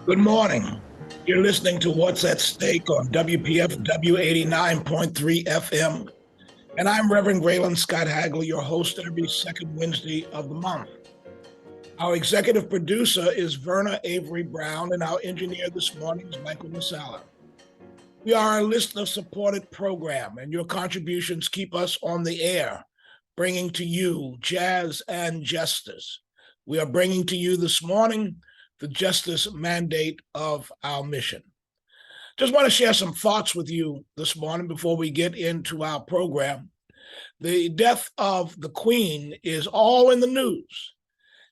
Good morning. You're listening to What's at Stake on WPFW 89.3 FM. And I'm Reverend Graylan Scott Hagler, your host every second Wednesday of the month. Our executive producer is Verna Avery Brown, and our engineer this morning is Michael Masala. We are a listener-supported program, and your contributions keep us on the air, bringing to you jazz and justice. We are bringing to you this morning the justice mandate of our mission. Just want to share some thoughts with you this morning before we get into our program. The death of the Queen is all in the news,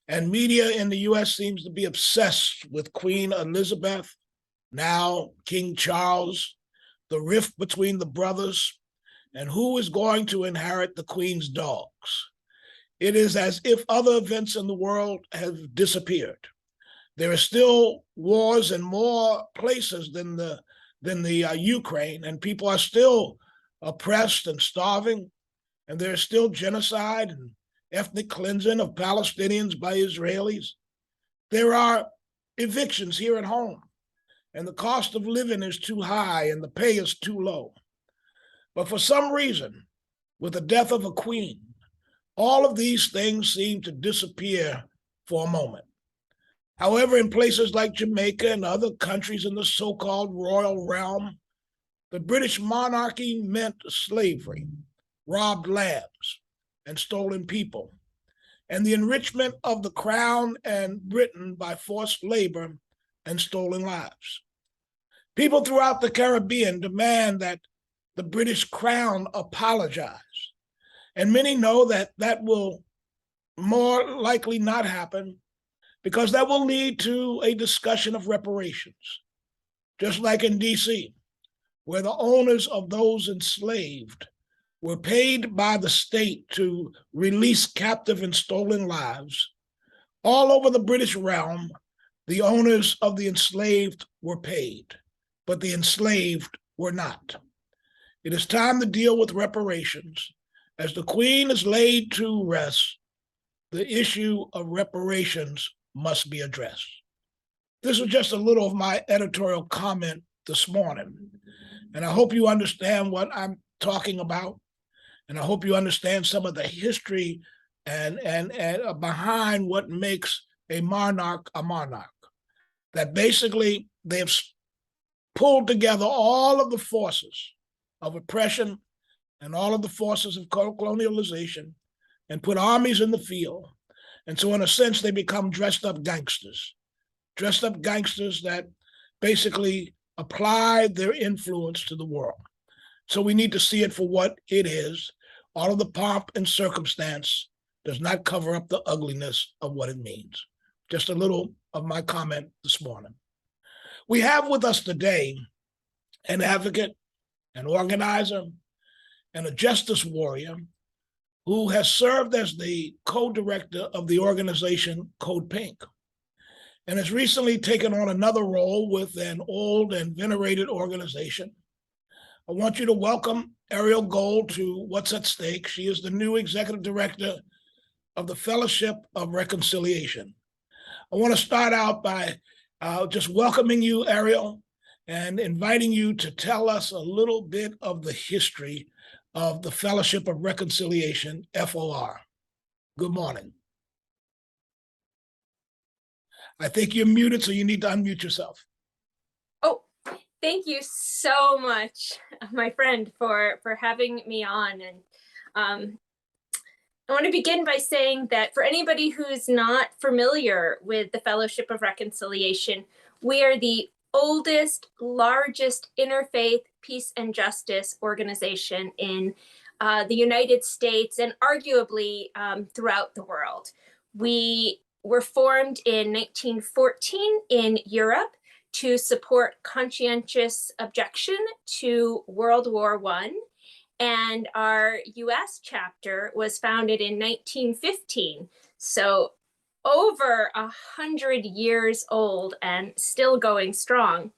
and media in the U.S. seems to be obsessed with Queen Elizabeth, now King Charles, the rift between the brothers, and who is going to inherit the Queen's dogs. It is as if other events in the world have disappeared. There are still wars in more places than the Ukraine, and people are still oppressed and starving, and there's still genocide and ethnic cleansing of Palestinians by Israelis. There are evictions here at home, and the cost of living is too high and the pay is too low. But for some reason, with the death of a queen, all of these things seem to disappear for a moment. However, in places like Jamaica and other countries in the so-called royal realm, the British monarchy meant slavery, robbed lambs, and stolen people, and the enrichment of the crown and Britain by forced labor and stolen lives. People throughout the Caribbean demand that the British crown apologize, and many know that that will more likely not happen because that will lead to a discussion of reparations, just like in D.C., where the owners of those enslaved were paid by the state to release captive and stolen lives. All over the British realm, the owners of the enslaved were paid, but the enslaved were not. It is time to deal with reparations. As the Queen is laid to rest, the issue of reparations must be addressed. This was just a little of my editorial comment this morning, and I hope you understand what I'm talking about, and I hope you understand some of the history and behind what makes a monarch. That basically they have pulled together all of the forces of oppression and all of the forces of colonialization and put armies in the field. And so in a sense, they become dressed up gangsters that basically apply their influence to the world. So we need to see it for what it is. All of the pomp and circumstance does not cover up the ugliness of what it means. Just a little of my comment this morning. We have with us today an advocate, an organizer, and a justice warrior who has served as the co-director of the organization Code Pink, and has recently taken on another role with an old and venerated organization. I want you to welcome Ariel Gold to What's at Stake. She is the new executive director of the Fellowship of Reconciliation. I want to start out by just welcoming you, Ariel, and inviting you to tell us a little bit of the history of the Fellowship of Reconciliation, FOR. Good morning. I think you're muted, so you need to unmute yourself. Oh, thank you so much, my friend, for having me on. And I want to begin by saying that for anybody who's not familiar with the Fellowship of Reconciliation, we are the oldest, largest interfaith peace and justice organization in the United States and arguably throughout the world. We were formed in 1914 in Europe to support conscientious objection to World War I. And our US chapter was founded in 1915. So over 100 years old and still going strong.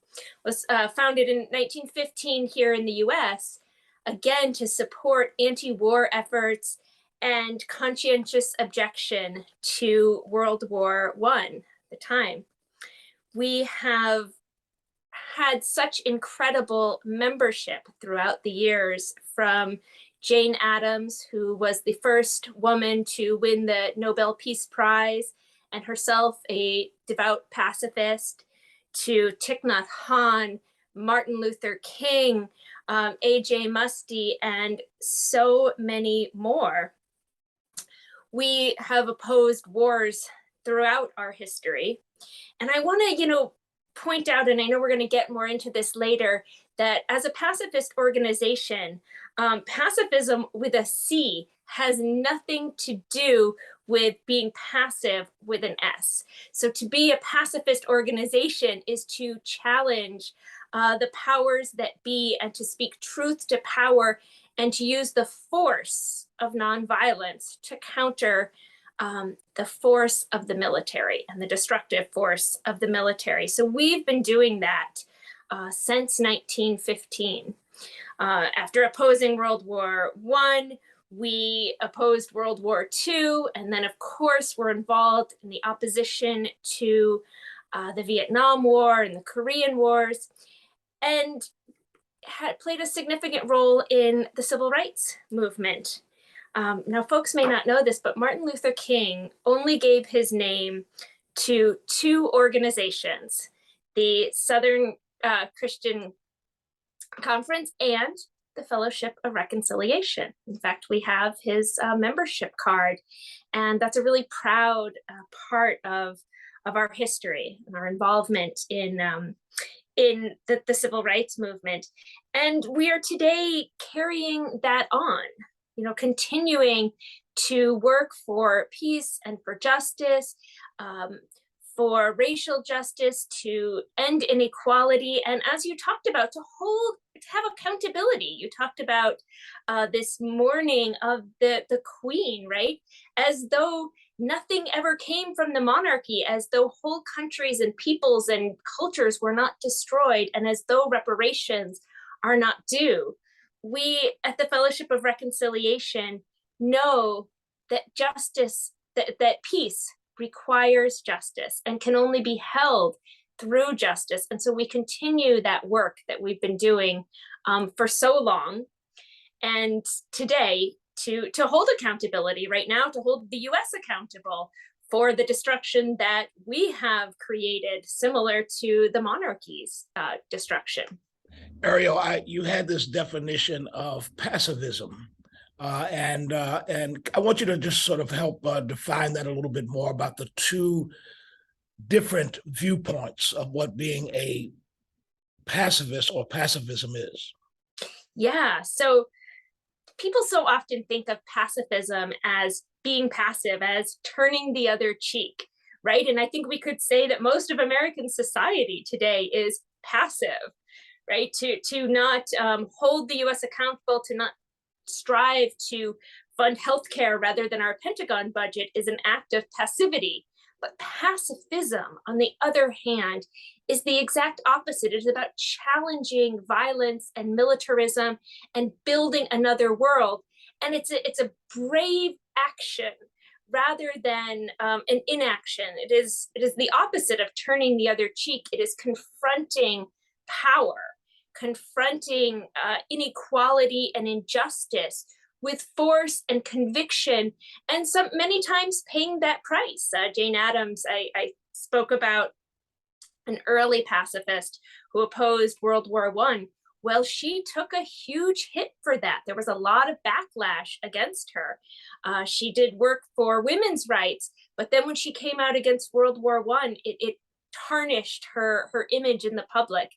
Was founded in 1915 here in the US, again to support anti-war efforts and conscientious objection to World War I at the time. we have had such incredible membership throughout the years, from Jane Addams, who was the first woman to win the Nobel Peace Prize and herself a devout pacifist, to Thich Nhat Hanh, Martin Luther King, A.J. Muste, and so many more. We have opposed wars throughout our history. And I want to, point out, and I know we're going to get more into this later, that as a pacifist organization, pacifism with a C has nothing to do with being passive with an S. So to be a pacifist organization is to challenge the powers that be and to speak truth to power and to use the force of nonviolence to counter the force of the military and the destructive force of the military. So we've been doing that since 1915. After opposing World War I, we opposed World War II, and then of course we're involved in the opposition to the Vietnam War and the Korean Wars, and had played a significant role in the civil rights movement. Now, folks may not know this, but Martin Luther King only gave his name to two organizations, the Southern Christian Conference and the Fellowship of Reconciliation. In fact, we have his membership card, and that's a really proud part of our history and our involvement in the civil rights movement. And we are today carrying that on, continuing to work for peace and for justice, for racial justice, to end inequality, and as you talked about, to have accountability. You talked about this mourning of the Queen, right? As though nothing ever came from the monarchy, as though whole countries and peoples and cultures were not destroyed, and as though reparations are not due. We at the Fellowship of Reconciliation know that justice, that peace requires justice and can only be held through justice. And so we continue that work that we've been doing for so long. And today, to hold accountability right now, to hold the US accountable for the destruction that we have created, similar to the monarchy's destruction. Ariel, you had this definition of pacifism, and I want you to just sort of help define that a little bit more, about the two different viewpoints of what being a pacifist or pacifism is. Yeah, so people so often think of pacifism as being passive, as turning the other cheek, right? And I think we could say that most of American society today is passive, right? To not hold the US accountable, to not strive to fund healthcare rather than our Pentagon budget is an act of passivity. But pacifism, on the other hand, is the exact opposite. It is about challenging violence and militarism and building another world. And it's a brave action rather than an inaction. It is the opposite of turning the other cheek. It is confronting power, confronting inequality and injustice with force and conviction, and many times paying that price. Jane Addams, I spoke about, an early pacifist who opposed World War I. Well, she took a huge hit for that. There was a lot of backlash against her. She did work for women's rights, but then when she came out against World War I, it tarnished her image in the public.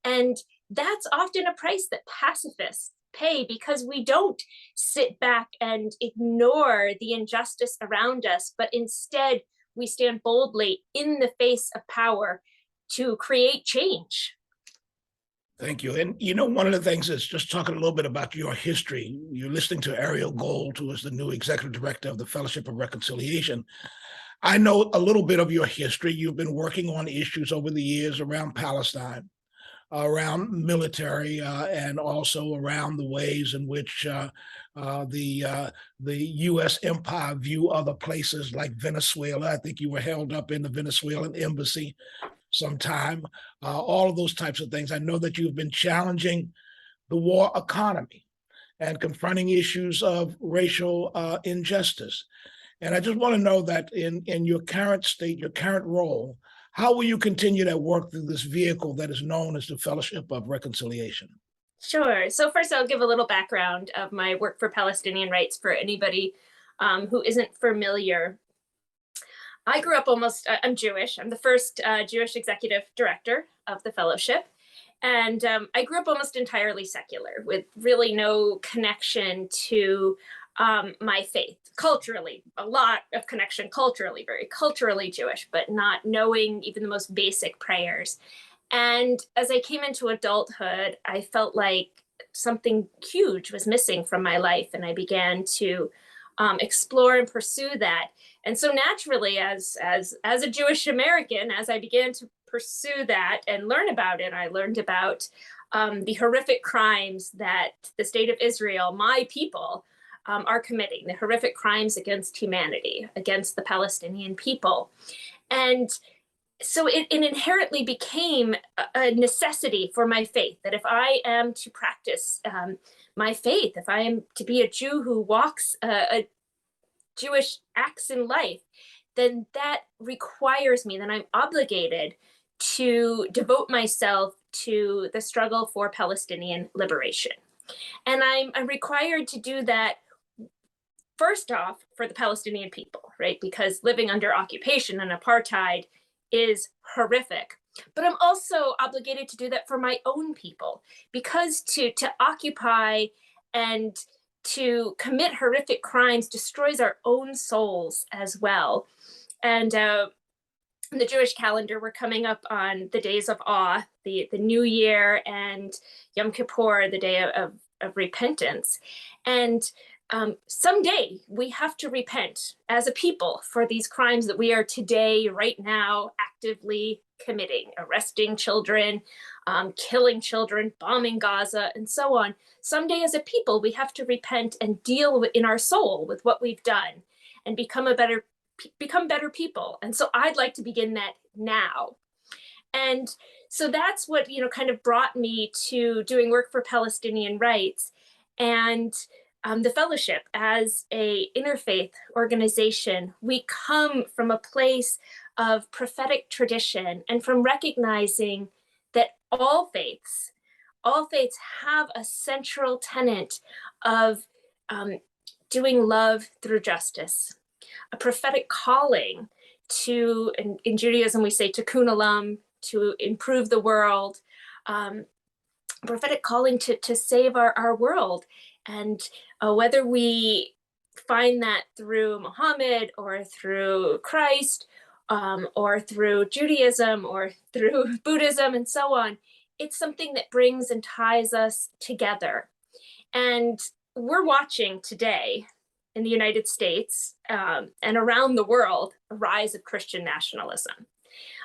And that's often a price that pacifists pay, because we don't sit back and ignore the injustice around us, but instead we stand boldly in the face of power to create change. Thank you. And one of the things is just talking a little bit about your history. You're listening to Ariel Gold, who is the new executive director of the Fellowship of Reconciliation. I know a little bit of your history. You've been working on issues over the years around Palestine, around military, and also around the ways in which the U.S. empire view other places like Venezuela. I think you were held up in the Venezuelan embassy. some time, all of those types of things. I know that you've been challenging the war economy and confronting issues of racial injustice. And I just want to know that in your current state, your current role, how will you continue that work through this vehicle that is known as the Fellowship of Reconciliation? Sure. So first, I'll give a little background of my work for Palestinian rights for anybody who isn't familiar. I grew up I'm Jewish. I'm the first Jewish executive director of the fellowship. And I grew up almost entirely secular with really no connection to my faith. Culturally, a lot of connection culturally, very culturally Jewish, but not knowing even the most basic prayers. And as I came into adulthood, I felt like something huge was missing from my life. And I began to explore and pursue that. And so naturally, as a Jewish American, as I began to pursue that and learn about it, I learned about the horrific crimes that the state of Israel, my people, are committing, the horrific crimes against humanity, against the Palestinian people. And so it inherently became a necessity for my faith, that if I am to practice my faith, if I am to be a Jew who walks a Jewish acts in life, then that requires me, then I'm obligated to devote myself to the struggle for Palestinian liberation. And I'm required to do that first off for the Palestinian people, right? Because living under occupation and apartheid is horrific. But I'm also obligated to do that for my own people, because to occupy and to commit horrific crimes destroys our own souls as well. And in the Jewish calendar, we're coming up on the days of awe, the New Year, and Yom Kippur, the day of repentance. And someday we have to repent as a people for these crimes that we are today, right now, actively committing, arresting children, killing children, bombing Gaza, and so on. Someday as a people, we have to repent and deal in our soul with what we've done and become better people. And so I'd like to begin that now. And so that's what, kind of brought me to doing work for Palestinian rights. And the fellowship, as a interfaith organization, we come from a place of prophetic tradition and from recognizing that all faiths have a central tenet of doing love through justice, a prophetic calling to, in Judaism we say tikkun olam, to improve the world, prophetic calling to save our world. And whether we find that through Muhammad or through Christ or through Judaism or through Buddhism and so on, it's something that brings and ties us together. And we're watching today in the United States and around the world a rise of Christian nationalism.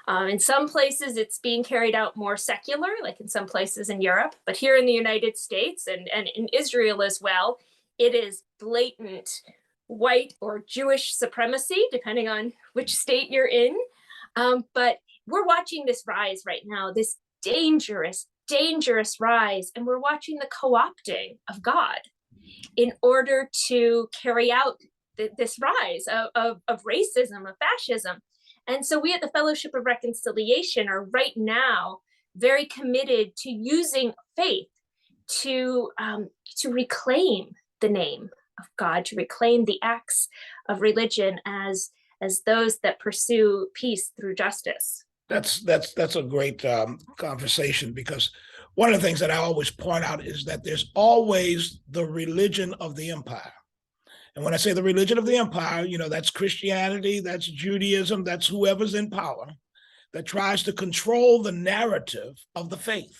In some places, it's being carried out more secular, like in some places in Europe. But here in the United States and in Israel as well, it is blatant white or Jewish supremacy, depending on which state you're in. But we're watching this rise right now, this dangerous rise. And we're watching the co-opting of God in order to carry out this rise of racism, of fascism. And so we at the Fellowship of Reconciliation are right now very committed to using faith to reclaim the name of God, to reclaim the acts of religion as those that pursue peace through justice. That's a great conversation, because one of the things that I always point out is that there's always the religion of the empire. And when I say the religion of the empire, that's Christianity, that's Judaism, that's whoever's in power that tries to control the narrative of the faith,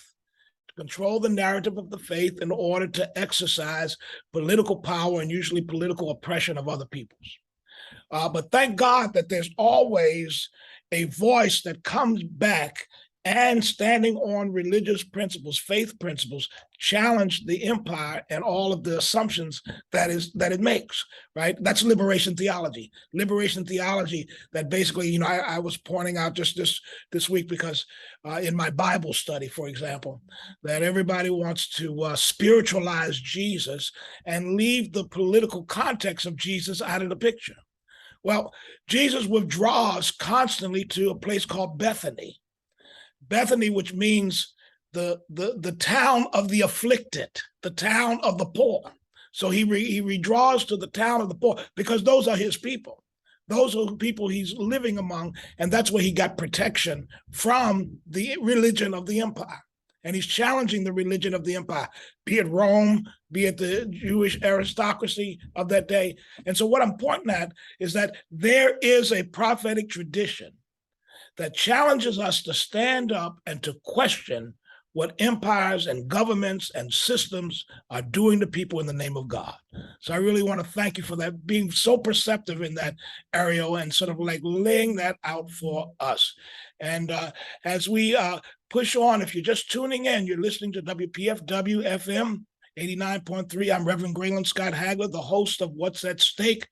in order to exercise political power and usually political oppression of other peoples. But thank God that there's always a voice that comes back and standing on religious principles, faith principles, challenge the empire and all of the assumptions that it makes, right? That's liberation theology. Liberation theology that basically, I was pointing out just this week because in my Bible study, for example, that everybody wants to spiritualize Jesus and leave the political context of Jesus out of the picture. Well, Jesus withdraws constantly to a place called Bethany. Bethany, which means the town of the afflicted, the town of the poor. So he redraws to the town of the poor because those are his people. Those are the people he's living among, and that's where he got protection from the religion of the empire. And he's challenging the religion of the empire, be it Rome, be it the Jewish aristocracy of that day. And so what I'm pointing at is that there is a prophetic tradition that challenges us to stand up and to question what empires and governments and systems are doing to people in the name of God. So I really want to thank you for that, being so perceptive in that, Ariel, and sort of like laying that out for us. And as we push on, if you're just tuning in, you're listening to WPFW-FM 89.3. I'm Reverend Graylan Scott Hagler, the host of What's at Stake,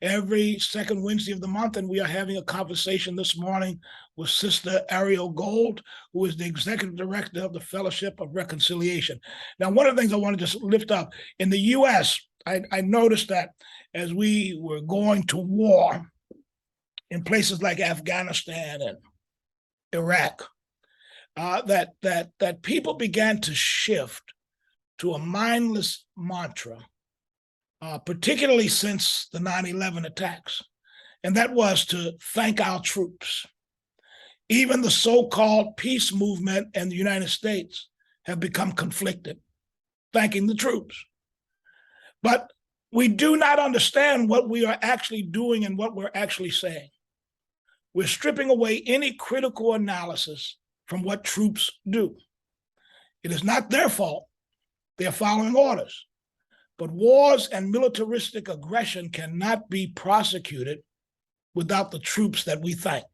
every second Wednesday of the month. And we are having a conversation this morning with Sister Ariel Gold, who is the Executive Director of the Fellowship of Reconciliation. Now, one of the things I want to just lift up, in the U.S., I noticed that as we were going to war in places like Afghanistan and Iraq, that people began to shift to a mindless mantra, particularly since the 9/11 attacks, and that was to thank our troops. Even the so-called peace movement in the United States have become conflicted, thanking the troops. But we do not understand what we are actually doing and what we're actually saying. We're stripping away any critical analysis from what troops do. It is not their fault. They're following orders. But wars and militaristic aggression cannot be prosecuted without the troops that we thank.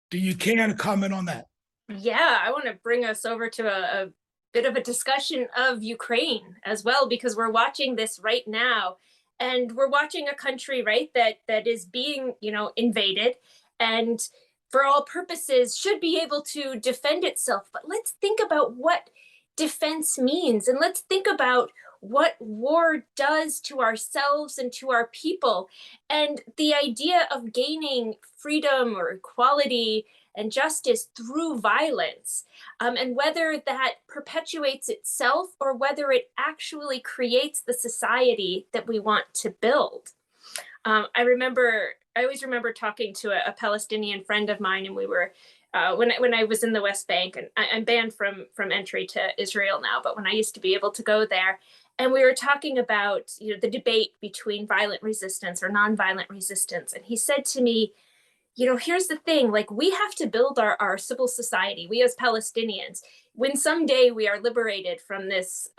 Do you care to comment on that? Yeah, I want to bring us over to a bit of a discussion of Ukraine as well, because we're watching this right now, and we're watching a country, right, that is being, invaded, and for all purposes should be able to defend itself. But let's think about what defense means, and let's think about what war does to ourselves and to our people. And the idea of gaining freedom or equality and justice through violence, and whether that perpetuates itself or whether it actually creates the society that we want to build. I always remember talking to a Palestinian friend of mine, and we were when I was in the West Bank, and I'm banned from entry to Israel now, but when I used to be able to go there, and we were talking about the debate between violent resistance or nonviolent resistance, and he said to me, here's the thing, like, we have to build our civil society, we as Palestinians, when someday we are liberated from this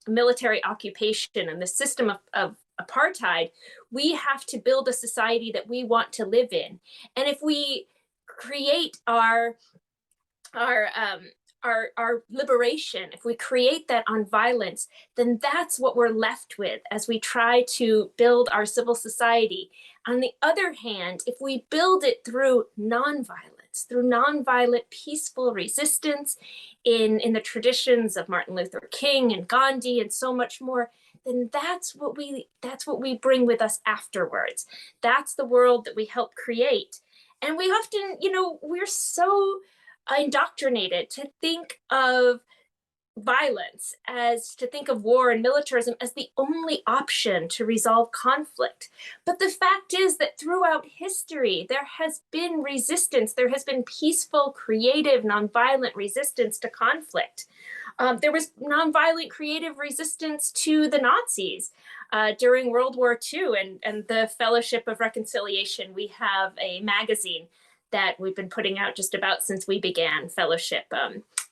military occupation and the system of apartheid, we have to build a society that we want to live in. And if we create our liberation, if we create that on violence, then that's what we're left with as we try to build our civil society. On the other hand, if we build it through nonviolence, through nonviolent, peaceful resistance in the traditions of Martin Luther King and Gandhi and so much more, then that's what we bring with us afterwards. That's the world that we help create. And we often, we're so indoctrinated to think of violence, as to think of war and militarism as the only option to resolve conflict. But the fact is that throughout history, there has been resistance. There has been peaceful, creative, nonviolent resistance to conflict. There was nonviolent, creative resistance to the Nazis during World War II, and the Fellowship of Reconciliation. We have a magazine that we've been putting out just about since we began Fellowship.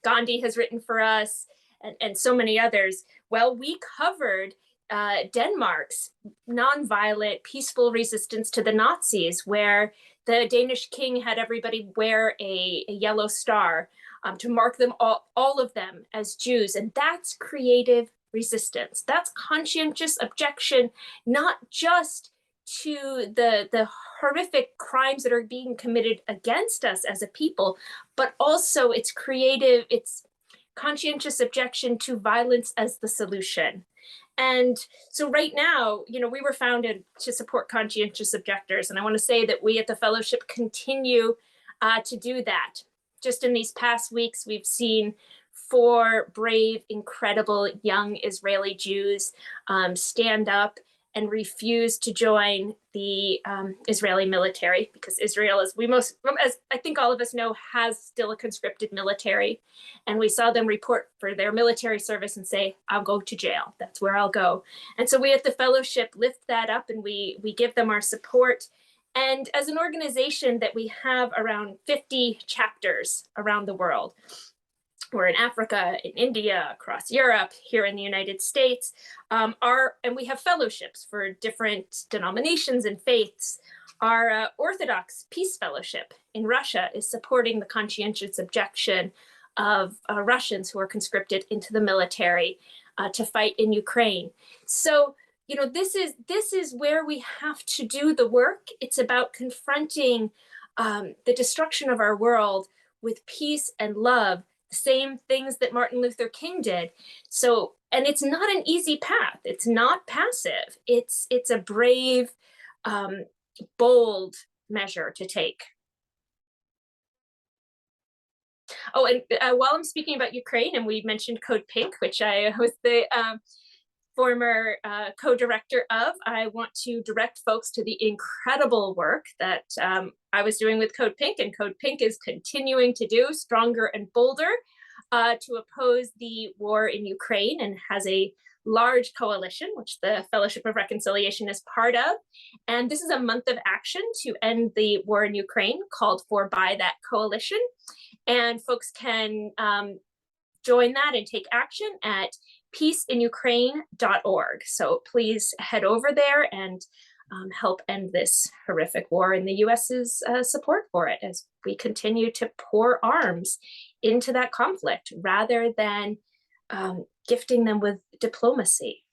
Gandhi has written for us, and so many others. Well, we covered Denmark's nonviolent, peaceful resistance to the Nazis, where the Danish king had everybody wear a yellow star to mark them all of them as Jews. And that's creative resistance. That's conscientious objection, not just to the horrific crimes that are being committed against us as a people, but also it's conscientious objection to violence as the solution. And so right now, we were founded to support conscientious objectors. And I want to say that we at the Fellowship continue to do that. Just in these past weeks, we've seen 4 brave, incredible young Israeli Jews stand up and refuse to join the Israeli military, because Israel, as I think all of us know, has still a conscripted military. And we saw them report for their military service and say, I'll go to jail. That's where I'll go. And so we at the Fellowship lift that up, and we give them our support. And as an organization that we have around 50 chapters around the world. We're in Africa, in India, across Europe, here in the United States, and we have fellowships for different denominations and faiths. Our Orthodox Peace Fellowship in Russia is supporting the conscientious objection of Russians who are conscripted into the military to fight in Ukraine. So, this is where we have to do the work. It's about confronting the destruction of our world with peace and love, the same things that Martin Luther King did. So, and it's not an easy path. It's not passive. It's a brave, bold measure to take. Oh, and while I'm speaking about Ukraine, and we mentioned Code Pink, which I was the former co-director of, I want to direct folks to the incredible work that I was doing with Code Pink, and Code Pink is continuing to do stronger and bolder to oppose the war in Ukraine, and has a large coalition, which the Fellowship of Reconciliation is part of. And this is a month of action to end the war in Ukraine, called for by that coalition. And folks can join that and take action at peaceinukraine.org. So please head over there and help end this horrific war, and the US's support for it as we continue to pour arms into that conflict rather than gifting them with diplomacy.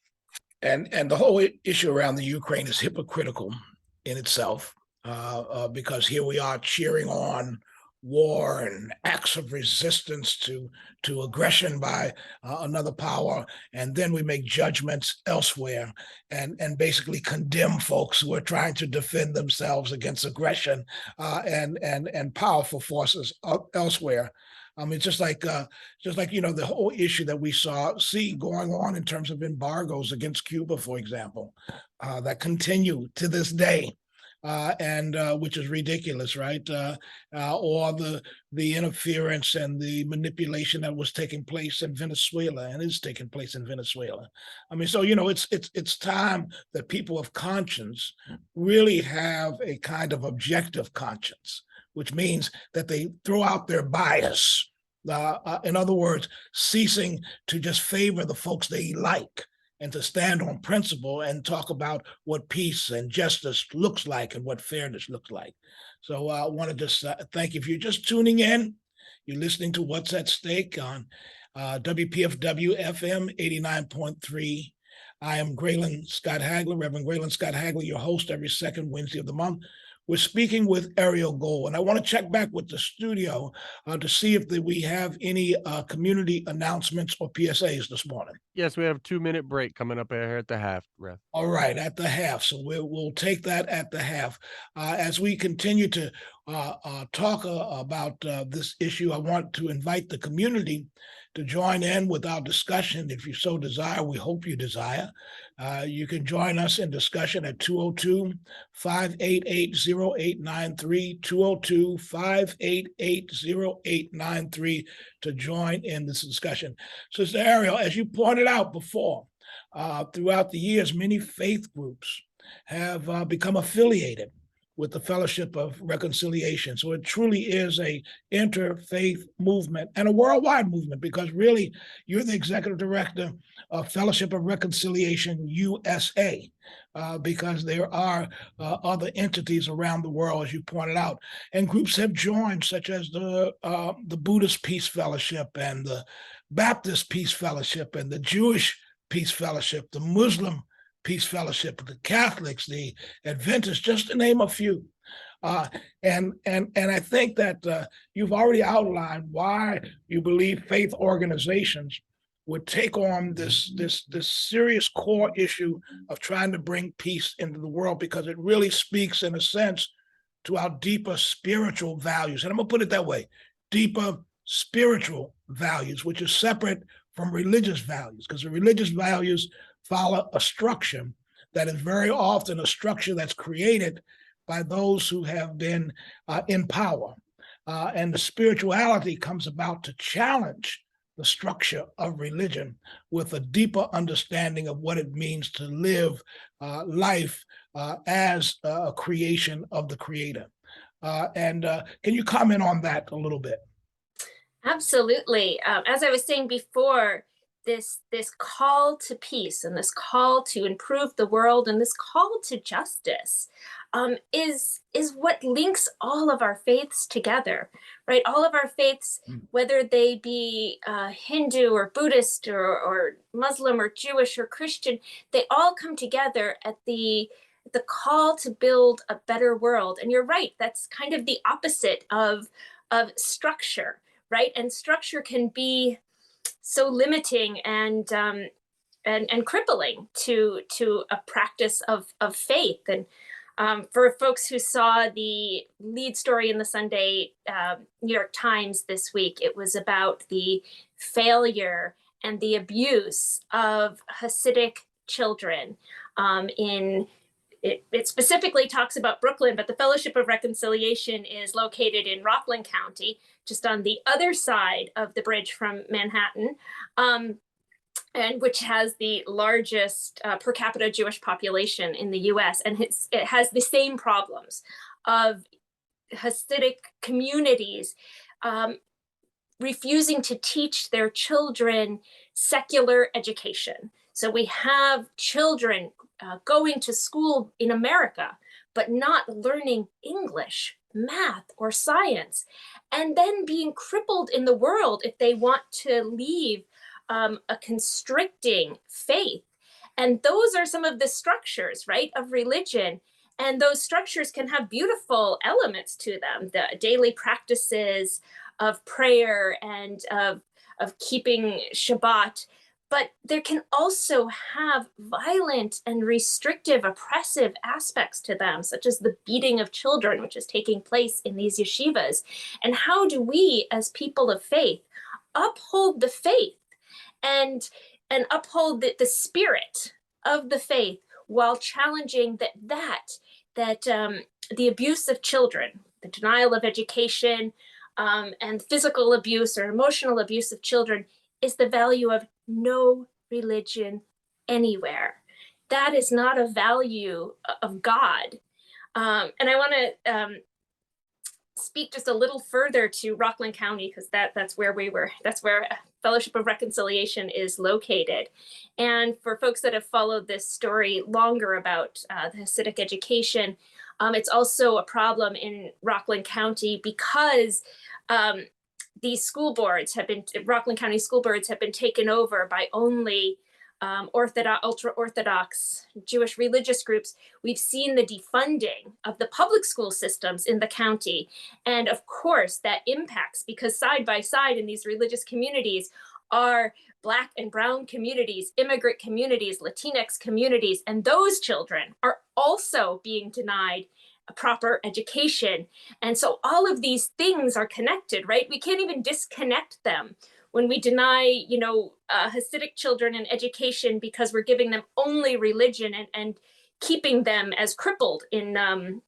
And the whole issue around the Ukraine is hypocritical in itself, because here we are cheering on war and acts of resistance to aggression by another power, and then we make judgments elsewhere and basically condemn folks who are trying to defend themselves against aggression and powerful forces elsewhere. I mean, just like the whole issue that we see going on in terms of embargoes against Cuba, for example, that continue to this day. And which is ridiculous, right? Or the interference and the manipulation that was taking place in Venezuela and is taking place in Venezuela. I mean, so it's time that people of conscience really have a kind of objective conscience, which means that they throw out their bias. In other words, ceasing to just favor the folks they like, and to stand on principle and talk about what peace and justice looks like and what fairness looks like. So I want to just thank you. If you're just tuning in, you're listening to What's at Stake on WPFW-FM 89.3. I am Graylan Scott Hagler, Reverend Graylan Scott Hagler, your host every second Wednesday of the month. We're speaking with Ariel Gold, and I want to check back with the studio to see if we have any community announcements or PSAs this morning. Yes, we have a 2-minute break coming up here at the half, Rev. All right, at the half. So we'll take that at the half. As we continue to talk about this issue, I want to invite the community to join in with our discussion. If you so desire, we hope you desire. You can join us in discussion at 202-588-0893, 202-588-0893 to join in this discussion. Sister Ariel, as you pointed out before, throughout the years, many faith groups have become affiliated with the Fellowship of Reconciliation. So it truly is a interfaith movement and a worldwide movement, because really you're the executive director of Fellowship of Reconciliation USA, because there are other entities around the world, as you pointed out, and groups have joined, such as the Buddhist Peace Fellowship and the Baptist Peace Fellowship and the Jewish Peace Fellowship, the Muslim Peace Fellowship, the Catholics, the Adventists, just to name a few. And I think that you've already outlined why you believe faith organizations would take on this serious core issue of trying to bring peace into the world, because it really speaks, in a sense, to our deeper spiritual values. And I'm gonna put it that way: deeper spiritual values, which is separate from religious values, because the religious values follow a structure that is very often a structure that's created by those who have been in power. And the spirituality comes about to challenge the structure of religion with a deeper understanding of what it means to live life as a creation of the Creator. And can you comment on that a little bit? Absolutely. As I was saying before, this call to peace and this call to improve the world and this call to justice is what links all of our faiths together, right? All of our faiths, whether they be Hindu or Buddhist or Muslim or Jewish or Christian, they all come together at the call to build a better world. And you're right, that's kind of the opposite of structure, right? And structure can be so limiting and crippling to a practice of faith. And for folks who saw the lead story in the Sunday New York Times this week, it was about the failure and the abuse of Hasidic children It specifically talks about Brooklyn, but the Fellowship of Reconciliation is located in Rockland County, just on the other side of the bridge from Manhattan, and which has the largest per capita Jewish population in the US. And it has the same problems of Hasidic communities refusing to teach their children secular education. So we have children going to school in America, but not learning English, math, or science, and then being crippled in the world if they want to leave a constricting faith. And those are some of the structures, right, of religion. And those structures can have beautiful elements to them, the daily practices of prayer and of keeping Shabbat. But there can also have violent and restrictive, oppressive aspects to them, such as the beating of children, which is taking place in these yeshivas. And how do we, as people of faith, uphold the faith and uphold the spirit of the faith while challenging that the abuse of children, the denial of education, and physical abuse or emotional abuse of children is the value of no religion anywhere. That is not a value of God. And I want to speak just a little further to Rockland County, because that's where Fellowship of Reconciliation is located. And for folks that have followed this story longer about the Hasidic education, it's also a problem in Rockland County because these Rockland County school boards have been taken over by only ultra-Orthodox Jewish religious groups. We've seen the defunding of the public school systems in the county. And of course that impacts, because side by side in these religious communities are Black and brown communities, immigrant communities, Latinx communities, and those children are also being denied a proper education. And so all of these things are connected, right? We can't even disconnect them when we deny, Hasidic children an education because we're giving them only religion and keeping them as crippled in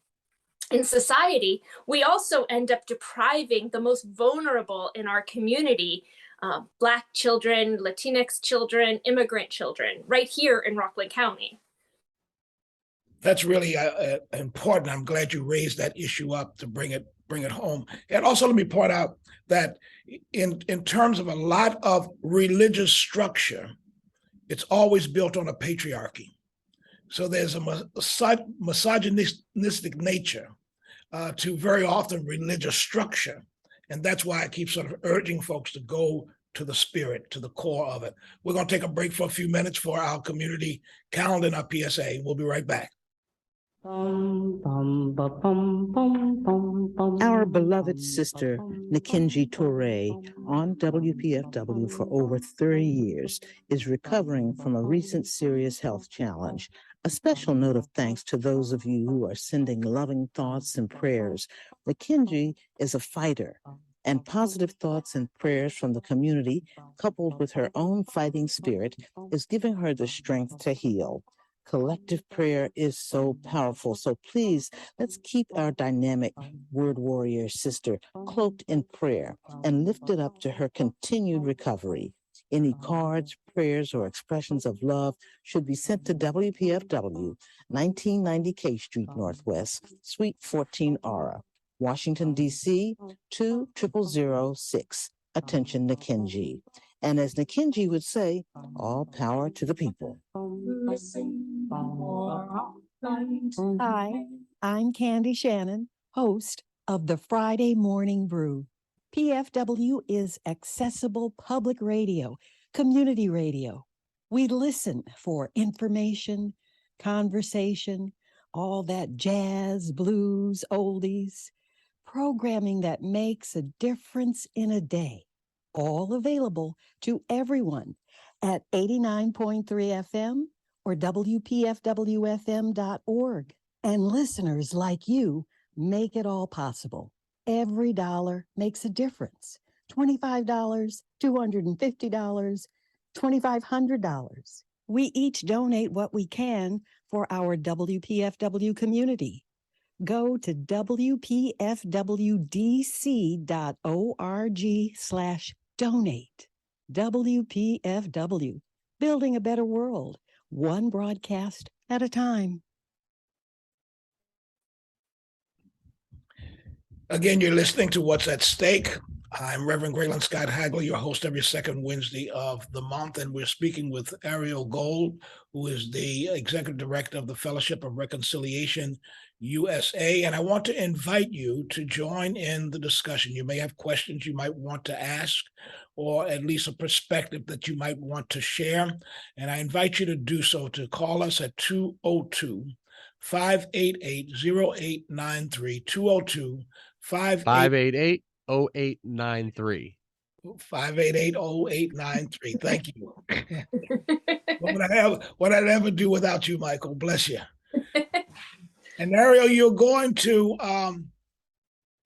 society. We also end up depriving the most vulnerable in our community, Black children, Latinx children, immigrant children, right here in Rockland County. That's really important. I'm glad you raised that issue up to bring it home. And also, let me point out that in terms of a lot of religious structure, it's always built on a patriarchy. So there's a misogynistic nature to very often religious structure. And that's why I keep sort of urging folks to go to the spirit, to the core of it. We're going to take a break for a few minutes for our community calendar and our PSA. We'll be right back. Our beloved sister, Nikinji Toure, on WPFW for over 30 years, is recovering from a recent serious health challenge. A special note of thanks to those of you who are sending loving thoughts and prayers. Nikinji is a fighter, and positive thoughts and prayers from the community, coupled with her own fighting spirit, is giving her the strength to heal. Collective prayer is so powerful. So please, let's keep our dynamic word warrior sister cloaked in prayer and lifted up to her continued recovery. Any cards, prayers, or expressions of love should be sent to WPFW, 1990 K Street Northwest, Suite 14 Aura, Washington, D.C., 20006. Attention, Nikinji. And as Nikinji would say, all power to the people. Hi, I'm Candy Shannon, host of the Friday Morning Brew. PFW is accessible public radio, community radio. We listen for information, conversation, all that jazz, blues, oldies, programming that makes a difference in a day. All available to everyone at 89.3 FM or WPFW-FM.org. And listeners like you make it all possible. Every dollar makes a difference. $25, $250, $2,500. We each donate what we can for our WPFW community. Go to WPFWDC.org/donate. WPFW, building a better world, one broadcast at a time. Again, you're listening to What's at Stake. I'm Reverend Graylan Scott Hagler, your host every second Wednesday of the month, and we're speaking with Ariel Gold, who is the Executive Director of the Fellowship of Reconciliation USA. And I want to invite you to join in the discussion. You may have questions you might want to ask, or at least a perspective that you might want to share. And I invite you to do so, to call us at 202-588-0893, 202-588-0893. 588-0893. Thank you. What would I ever do without you, Michael? Bless you. And Ariel, you're going to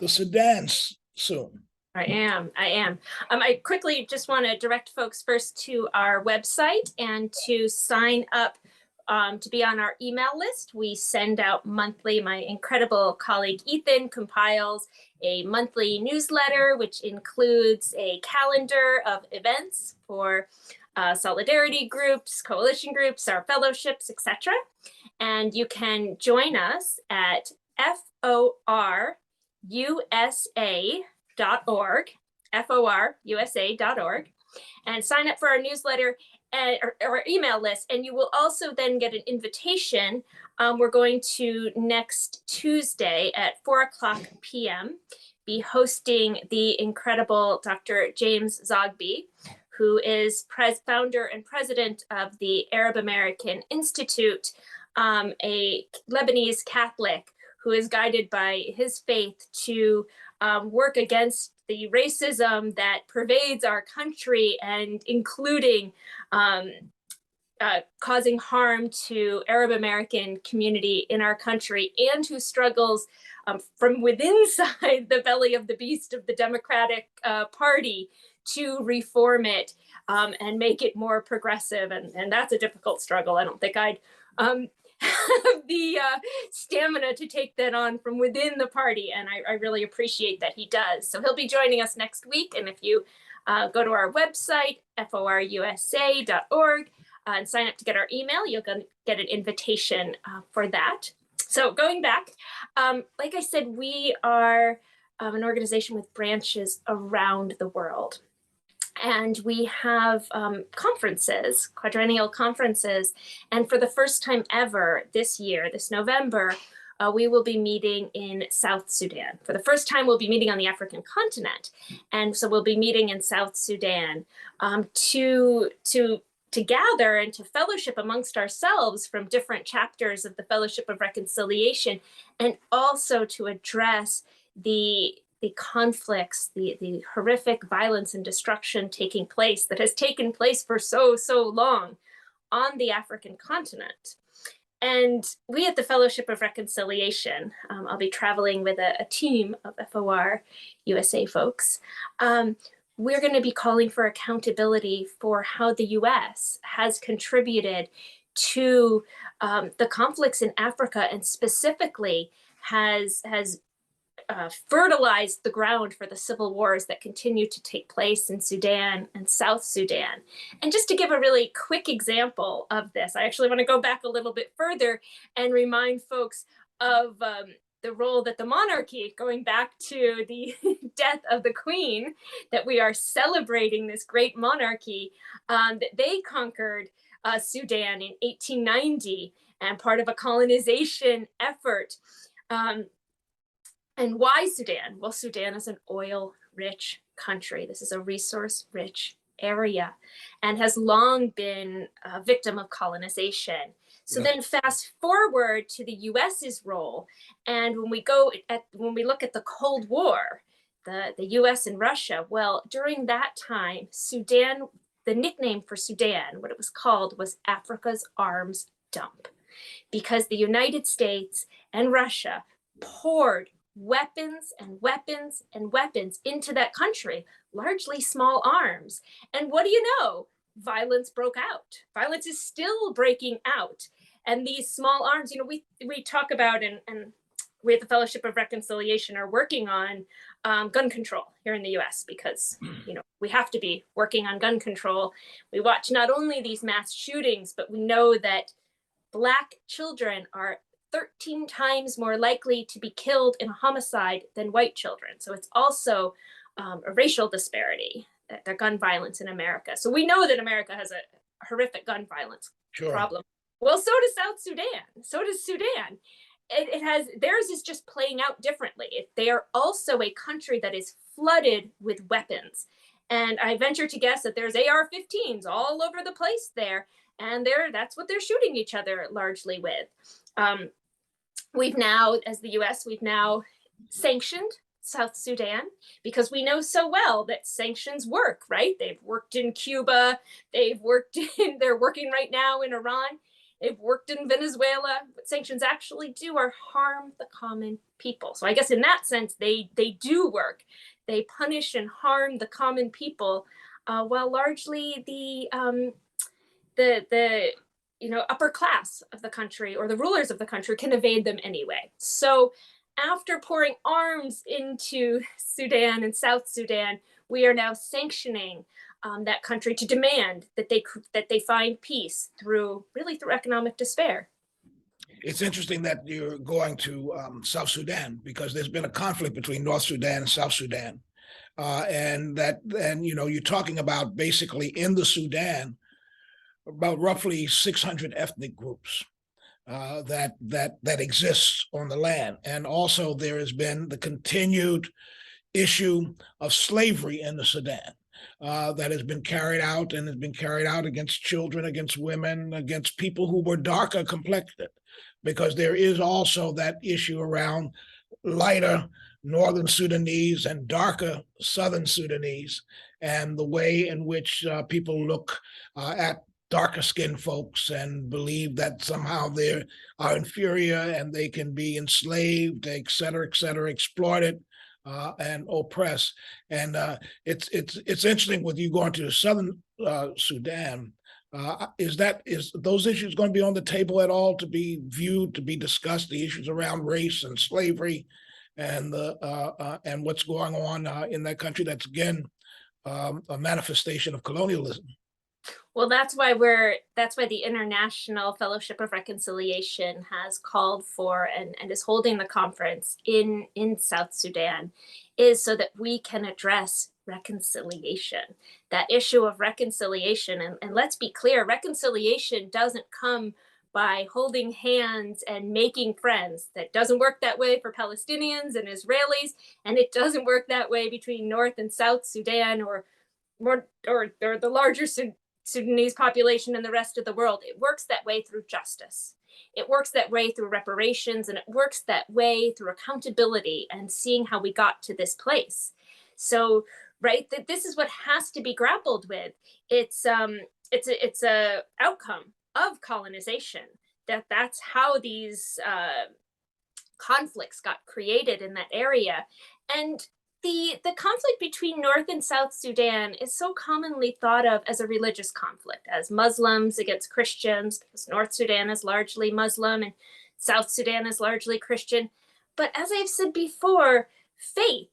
the Sudan soon. I am. I quickly just want to direct folks first to our website and to sign up to be on our email list. We send out monthly. My incredible colleague Ethan compiles a monthly newsletter, which includes a calendar of events for solidarity groups, coalition groups, our fellowships, etc. And you can join us at FORUSA.org, and sign up for our newsletter or our email list. And you will also then get an invitation. We're going to next Tuesday at 4:00 p.m. be hosting the incredible Dr. James Zogby, who is founder and president of the Arab American Institute, a Lebanese Catholic who is guided by his faith to work against the racism that pervades our country, and including causing harm to Arab American community in our country, and who struggles from within inside the belly of the beast of the Democratic Party to reform it and make it more progressive. And that's a difficult struggle. I don't think I'd have the stamina to take that on from within the party. And I really appreciate that he does. So he'll be joining us next week. And if you go to our website, FORUSA.org, and sign up to get our email, you'll get an invitation for that. So going back, like I said, we are an organization with branches around the world. And we have conferences, quadrennial conferences. And for the first time ever this year, this November, we will be meeting in South Sudan. For the first time, we'll be meeting on the African continent. And so we'll be meeting in South Sudan to gather and to fellowship amongst ourselves from different chapters of the Fellowship of Reconciliation, and also to address the conflicts, the horrific violence and destruction taking place that has taken place for so long on the African continent. And we at the Fellowship of Reconciliation, I'll be traveling with a team of FOR USA folks. We're going to be calling for accountability for how the US has contributed to the conflicts in Africa, and specifically has fertilized the ground for the civil wars that continue to take place in Sudan and South Sudan. And just to give a really quick example of this, I actually want to go back a little bit further and remind folks of the role that the monarchy, going back to the death of the Queen, that we are celebrating this great monarchy, that they conquered Sudan in 1890 and part of a colonization effort. And why Sudan? Well, Sudan is an oil-rich country. This is a resource-rich area and has long been a victim of colonization. So then fast forward to the US's role. And when we look at the Cold War, the US and Russia, well, during that time, Sudan, the nickname for Sudan, what it was called, was Africa's arms dump, because the United States and Russia poured weapons and weapons and weapons into that country, largely small arms. And what do you know? Violence broke out. Violence is still breaking out. And these small arms, we talk about, and we at the Fellowship of Reconciliation are working on gun control here in the US, because, we have to be working on gun control. We watch not only these mass shootings, but we know that Black children are 13 times more likely to be killed in a homicide than white children. So it's also a racial disparity, the gun violence in America. So we know that America has a horrific gun violence problem. Well, so does South Sudan. So does Sudan. Theirs is just playing out differently. They are also a country that is flooded with weapons. And I venture to guess that there's AR-15s all over the place there. And that's what they're shooting each other largely with. We've now, as the US, we've now sanctioned South Sudan, because we know so well that sanctions work, right? They've worked in Cuba, they're working right now in Iran, they've worked in Venezuela. What sanctions actually do are harm the common people. So I guess in that sense, they do work. They punish and harm the common people, while largely the upper class of the country or the rulers of the country can evade them anyway. So after pouring arms into Sudan and South Sudan, we are now sanctioning that country to demand that they find peace through economic despair. It's interesting that you're going to South Sudan, because there's been a conflict between North Sudan and South Sudan. And you're talking about basically in the Sudan, about roughly 600 ethnic groups that exists on the land. And also there has been the continued issue of slavery in the Sudan that has been carried out, and has been carried out against children, against women, against people who were darker complected, because there is also that issue around lighter Northern Sudanese and darker Southern Sudanese, and the way in which people look at darker skinned folks and believe that somehow they are inferior and they can be enslaved, et cetera, exploited and oppressed. And it's interesting with you going to Southern Sudan. Is those issues going to be on the table at all, to be viewed, to be discussed, the issues around race and slavery and and what's going on in that country? That's again a manifestation of colonialism. Well, that's why the International Fellowship of Reconciliation has called for and is holding the conference in South Sudan, is so that we can address reconciliation, that issue of reconciliation. And let's be clear, reconciliation doesn't come by holding hands and making friends. That doesn't work that way for Palestinians and Israelis, and it doesn't work that way between North and South Sudan or the larger Sudanese population and the rest of the world. It works that way through justice. It works that way through reparations, and it works that way through accountability and seeing how we got to this place. So, right, that this is what has to be grappled with. It's a outcome of colonization. That's how these conflicts got created in that area. And the conflict between North and South Sudan is so commonly thought of as a religious conflict, as Muslims against Christians, because North Sudan is largely Muslim and South Sudan is largely Christian. But as I've said before, faith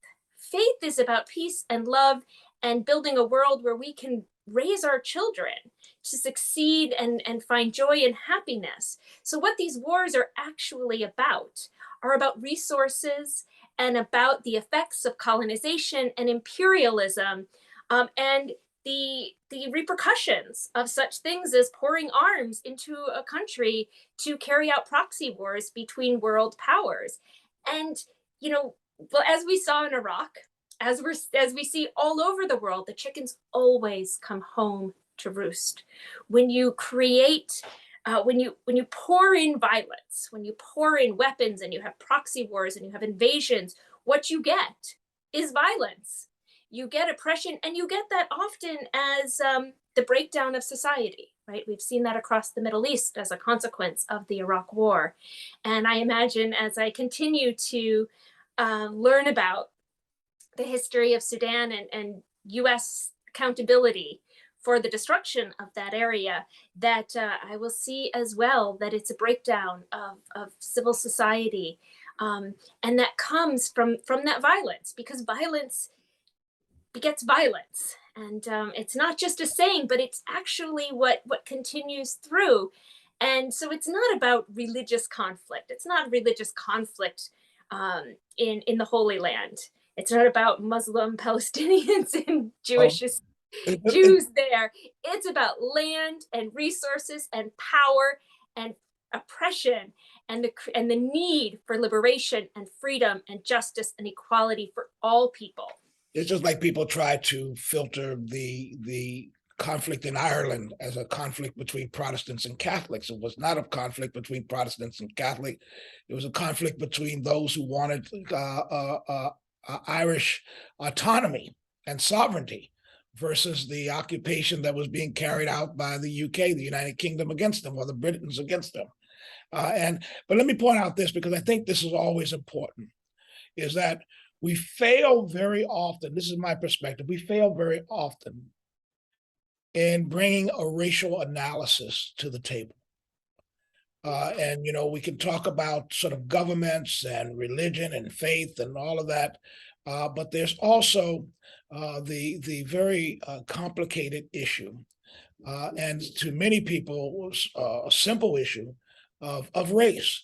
is about peace and love and building a world where we can raise our children to succeed and find joy and happiness. So what these wars are actually about are about resources and about the effects of colonization and imperialism, and the repercussions of such things as pouring arms into a country to carry out proxy wars between world powers. And well, as we saw in Iraq, as we see all over the world, the chickens always come home to roost. When you create when you pour in violence, when you pour in weapons and you have proxy wars and you have invasions, what you get is violence. You get oppression, and you get that often as the breakdown of society, right? We've seen that across the Middle East as a consequence of the Iraq War. And I imagine as I continue to learn about the history of Sudan and US accountability for the destruction of that area, that I will see as well that it's a breakdown of civil society, and that comes from that violence, because violence begets violence, and it's not just a saying, but it's actually what continues through. And so it's not about religious conflict. It's not religious conflict in the Holy Land. It's not about Muslim Palestinians and Jews there. It's about land and resources and power and oppression and the need for liberation and freedom and justice and equality for all people. It's just like people try to filter the conflict in Ireland as a conflict between Protestants and Catholics. It was not a conflict between Protestants and Catholics. It was a conflict between those who wanted Irish autonomy and sovereignty versus the occupation that was being carried out by the UK, the United Kingdom, against them, or the Britons against them. But let me point out this, because I think this is always important, is that we fail very often. This is my perspective. We fail very often in bringing a racial analysis to the table. And we can talk about sort of governments and religion and faith and all of that, but there's also the very complicated issue, and to many people, a simple issue of race.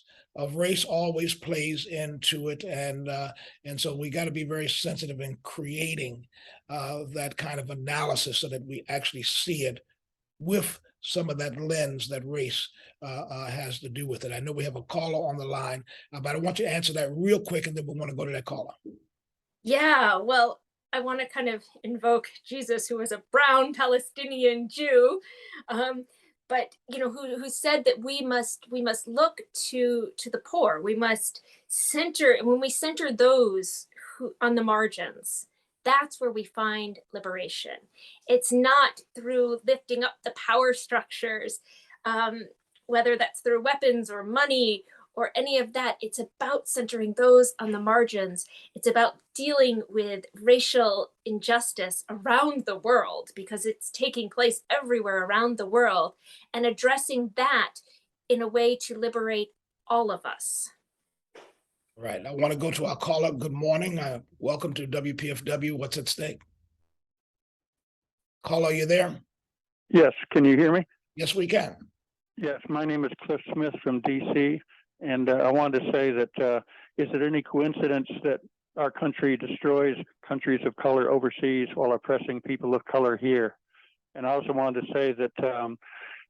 Race always plays into it, and so we got to be very sensitive in creating that kind of analysis so that we actually see it with some of that lens that race has to do with it. I know we have a caller on the line, but I want you to answer that real quick, and then we want to go to that caller. Yeah, well, I want to kind of invoke Jesus, who was a brown Palestinian Jew, but who said that we must look to the poor. We must center, when we center those who on the margins, that's where we find liberation. It's not through lifting up the power structures, whether that's through weapons or money or any of that. It's about centering those on the margins. It's about dealing with racial injustice around the world, because it's taking place everywhere around the world, and addressing that in a way to liberate all of us. Right. I want to go to our caller. Good morning. Welcome to WPFW. What's at stake? Caller, are you there? Yes, can you hear me? Yes, we can. Yes, my name is Cliff Smith from DC, and I wanted to say that is it any coincidence that our country destroys countries of color overseas while oppressing people of color here? And I also wanted to say that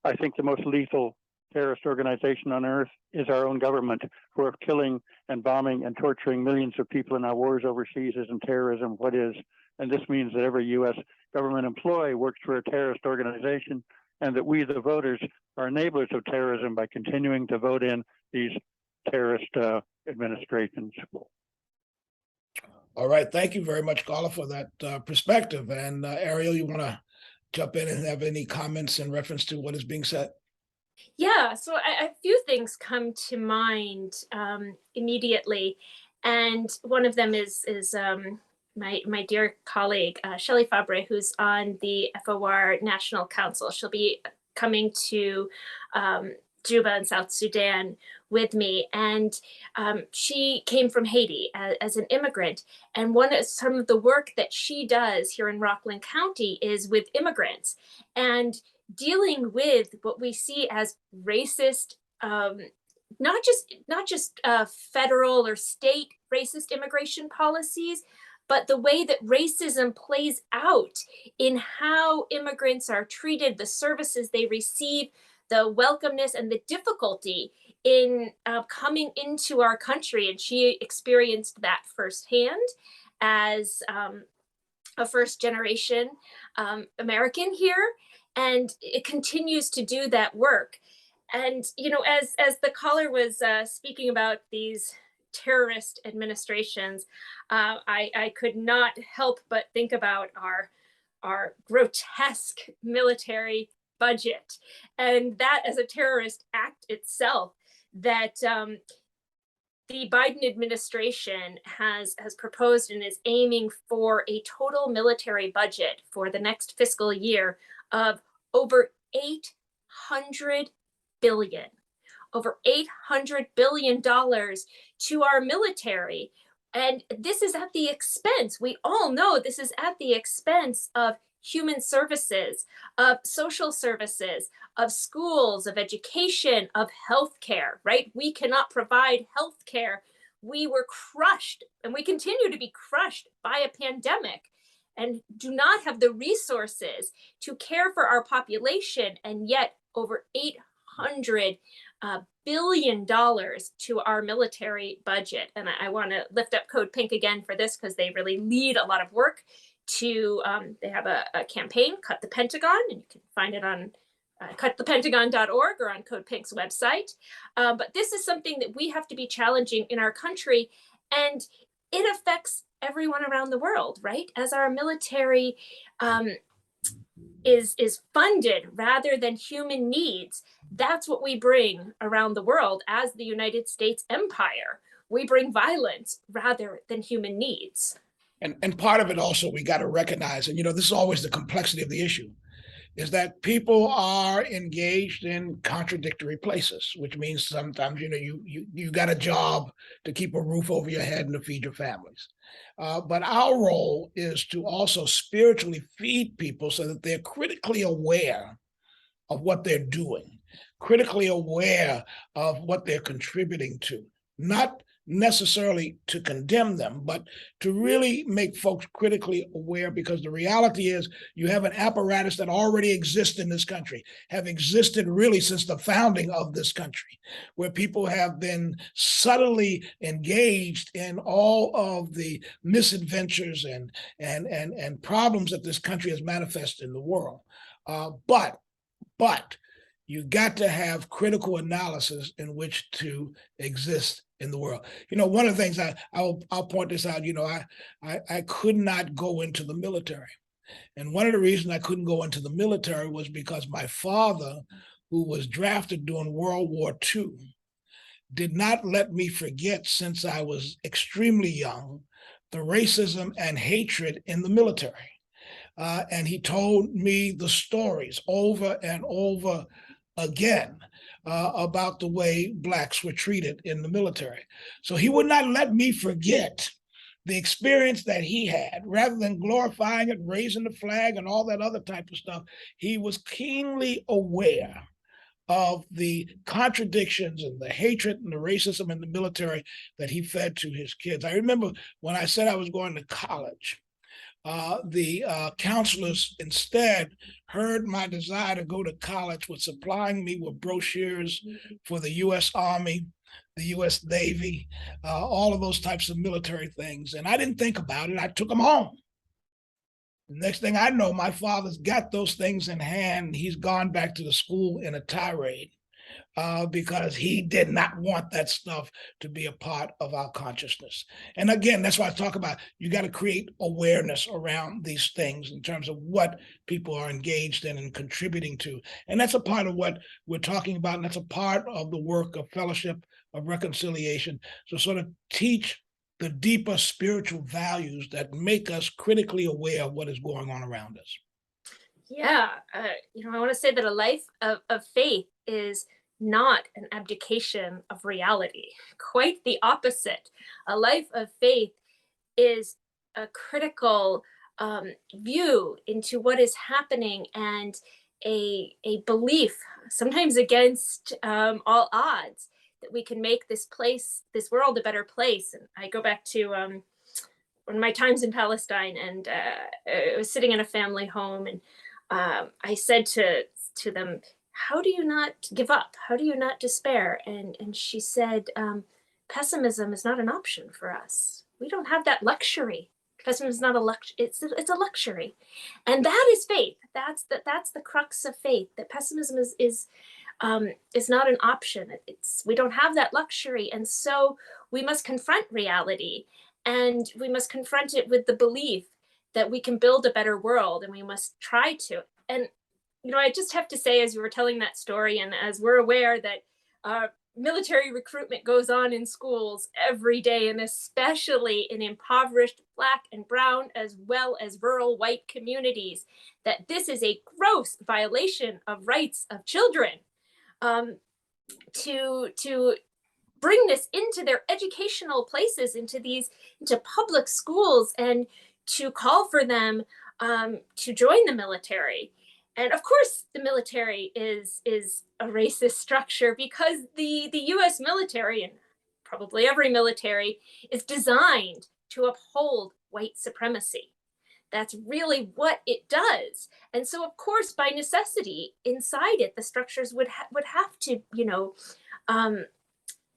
I think the most lethal terrorist organization on earth is our own government, who are killing and bombing and torturing millions of people in our wars overseas. Isn't terrorism what is? And this means that every U.S. government employee works for a terrorist organization, and that we, the voters, are enablers of terrorism by continuing to vote in these terrorist administrations. All right. Thank you very much, Carla, for that perspective. And Ariel, you want to jump in and have any comments in reference to what is being said? Yeah, so a few things come to mind immediately, and one of them is my dear colleague Shelley Fabre, who's on the FOR National Council. She'll be coming to Juba and South Sudan with me, and she came from Haiti as an immigrant. And some of the work that she does here in Rockland County is with immigrants and dealing with what we see as racist, not just federal or state racist immigration policies, but the way that racism plays out in how immigrants are treated, the services they receive, the welcomeness and the difficulty in coming into our country. And she experienced that firsthand as a first generation American here, and it continues to do that work. And as the caller was speaking about these terrorist administrations, I could not help but think about our grotesque military budget, and that as a terrorist act itself, that the Biden administration has proposed and is aiming for a total military budget for the next fiscal year of over $800 billion to our military. And this is at the expense, we all know this is at the expense of human services, of social services, of schools, of education, of healthcare, right? We cannot provide healthcare. We were crushed, and we continue to be crushed by a pandemic, and do not have the resources to care for our population, and yet over $800 billion to our military budget. And I want to lift up Code Pink again for this, because they really lead a lot of work to, they have a campaign, Cut the Pentagon, and you can find it on cutthepentagon.org or on Code Pink's website. But this is something that we have to be challenging in our country, and it affects everyone around the world, right? As our military is funded rather than human needs, that's what we bring around the world as the United States empire. We bring violence rather than human needs. And part of it also, we got to recognize, and this is always the complexity of the issue, is that people are engaged in contradictory places, which means sometimes, you got a job to keep a roof over your head and to feed your families. But our role is to also spiritually feed people so that they're critically aware of what they're doing, critically aware of what they're contributing to, not necessarily to condemn them, but to really make folks critically aware, because the reality is you have an apparatus that already exists in this country, have existed really since the founding of this country, where people have been subtly engaged in all of the misadventures and problems that this country has manifested in the world. But you got to have critical analysis in which to exist in the world. One of the things I'll point this out, I could not go into the military. And one of the reasons I couldn't go into the military was because my father, who was drafted during World War II, did not let me forget, since I was extremely young, the racism and hatred in the military. And he told me the stories over and over again about the way Blacks were treated in the military. So he would not let me forget the experience that he had, rather than glorifying it, raising the flag, and all that other type of stuff, he was keenly aware of the contradictions and the hatred and the racism in the military that he fed to his kids. I remember when I said I was going to college, the counselors instead heard my desire to go to college with supplying me with brochures for the U.S. Army, the U.S. Navy, all of those types of military things. And I didn't think about it. I took them home. The next thing I know, my father's got those things in hand. He's gone back to the school in a tirade because he did not want that stuff to be a part of our consciousness. And again, that's why I talk about you got to create awareness around these things in terms of what people are engaged in and contributing to. And that's a part of what we're talking about. And that's a part of the work of Fellowship of Reconciliation. So sort of teach the deeper spiritual values that make us critically aware of what is going on around us. Yeah, I want to say that a life of faith is not an abdication of reality. Quite the opposite. A life of faith is a critical view into what is happening and a belief, sometimes against all odds, that we can make this world a better place. And I go back to one of my times in Palestine, and I was sitting in a family home, and I said to them, "How do you not give up? How do you not despair?" And she said, "Pessimism is not an option for us. We don't have that luxury. Pessimism is not a luxury. It's a luxury," and that is faith. That's the crux of faith. That pessimism is not an option. We don't have that luxury, and so we must confront reality, and we must confront it with the belief that we can build a better world, and we must try to. And I just have to say, as you were telling that story, and as we're aware that military recruitment goes on in schools every day, and especially in impoverished Black and Brown, as well as rural white communities, that this is a gross violation of rights of children. To bring this into their educational places, into public schools, and to call for them to join the military. And of course, the military is a racist structure, because the U.S. military, and probably every military, is designed to uphold white supremacy. That's really what it does. And so, of course, by necessity, inside it, the structures would have to,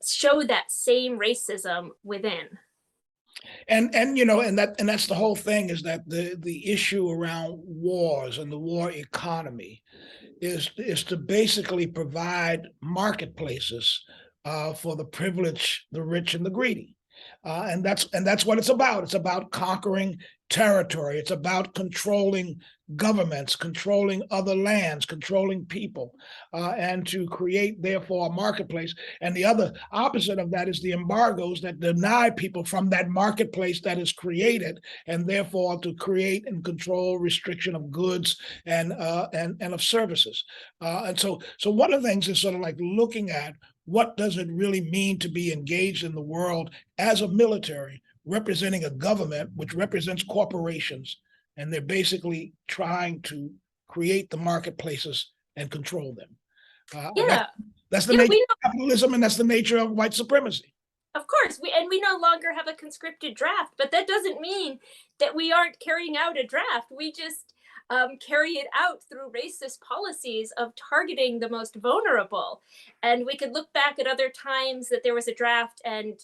show that same racism within. And that's the whole thing, is that the issue around wars and the war economy is to basically provide marketplaces for the privileged, the rich, and the greedy. And that's what it's about. It's about conquering territory. It's about controlling governments, controlling other lands, controlling people, and to create, therefore, a marketplace. And the other opposite of that is the embargoes that deny people from that marketplace that is created, and therefore to create and control restriction of goods and of services. And so one of the things is sort of like looking at what does it really mean to be engaged in the world as a military, representing a government which represents corporations, and they're basically trying to create the marketplaces and control them. That's the nature of capitalism, and that's the nature of white supremacy. Of course, we no longer have a conscripted draft, but that doesn't mean that we aren't carrying out a draft. We just carry it out through racist policies of targeting the most vulnerable. And we could look back at other times that there was a draft, and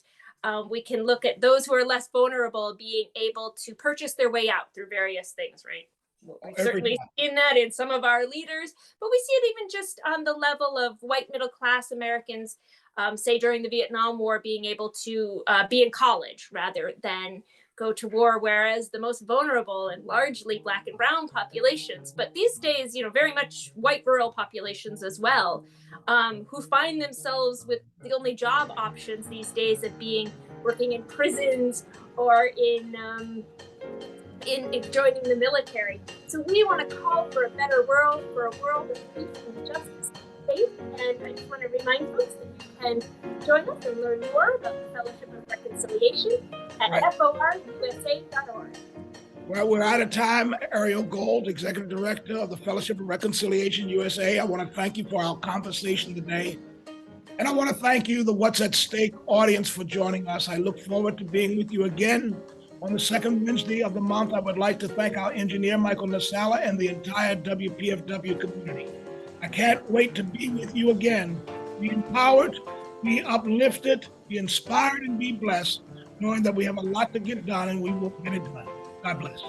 we can look at those who are less vulnerable being able to purchase their way out through various things, right? We've certainly seen that in some of our leaders, but we see it even just on the level of white middle-class Americans, say during the Vietnam War, being able to be in college rather than go to war, whereas the most vulnerable and largely Black and Brown populations, but these days, very much white rural populations as well, who find themselves with the only job options these days of working in prisons or in joining the military. So we want to call for a better world, for a world of peace and justice and faith. And I just want to remind folks that you can join us and learn more about the Fellowship of Reconciliation at Right. forusa.org. Well, we're out of time. Ariel Gold, Executive Director of the Fellowship of Reconciliation USA. I want to thank you for our conversation today. And I want to thank you, the What's at Stake audience, for joining us. I look forward to being with you again on the second Wednesday of the month. I would like to thank our engineer, Michael Nasala, and the entire WPFW community. I can't wait to be with you again. Be empowered, be uplifted, be inspired, and be blessed, knowing that we have a lot to get done and we will get it done. God bless.